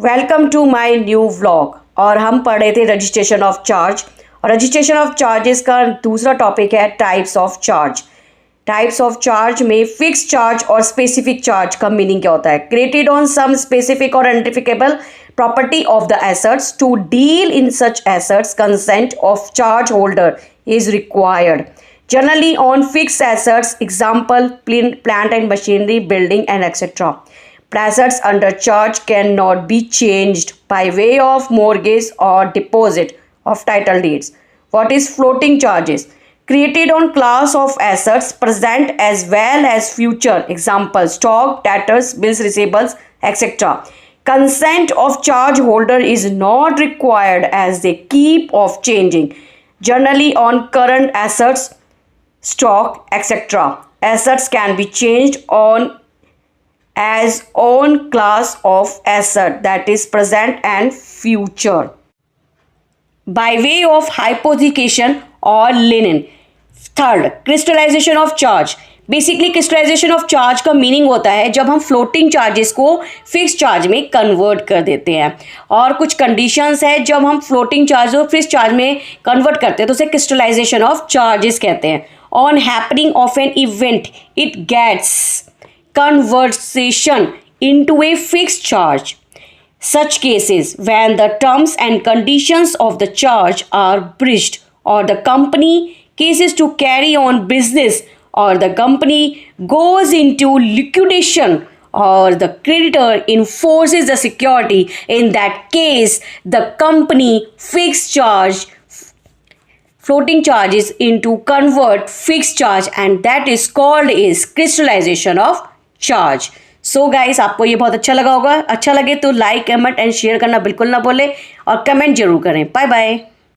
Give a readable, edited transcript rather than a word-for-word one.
Welcome to my new vlog. और हम पढ़ रहे थे रजिस्ट्रेशन ऑफ चार्ज। और रजिस्ट्रेशन ऑफ चार्जेस का दूसरा टॉपिक है types of charge. Types of charge में फिक्स चार्ज और स्पेसिफिक चार्ज का मीनिंग क्या होता है? क्रिएटेड ऑन सम स्पेसिफिक और identifiable property of the assets. To deal in such assets, consent of charge holder is required. Generally on fixed assets, example plant and machinery, building and etc. Assets under charge cannot be changed by way of mortgage or deposit of title deeds. What is floating charges? Created on class of assets present as well as future, example stock, debtors, bills receivables, etc. Consent of charge holder is not required as they keep of changing, generally on current assets, stock, etc. Assets can be changed on as own class of asset, that is present and future, by way of hypothecation or lien. Third, crystallisation of charge. Basically crystallisation of charge का meaning होता है जब हम floating charges को fix charge में convert कर देते हैं। और कुछ कंडीशंस है जब हम फ्लोटिंग चार्ज को फिक्स चार्ज में कन्वर्ट करते हैं तो उसे क्रिस्टलाइजेशन ऑफ चार्जेस कहते हैं। On happening of an event it gets conversation into a fixed charge. Such cases when the terms and conditions of the charge are breached or the company ceases to carry on business or the company goes into liquidation or the creditor enforces the security, in that case the company fixed charge floating charges into convert fixed charge, and that is called is crystallization of charge. So guys, आपको ये बहुत अच्छा लगा होगा। अच्छा लगे तो like, comment and share करना बिल्कुल ना भूलें और कमेंट जरूर करें। Bye bye.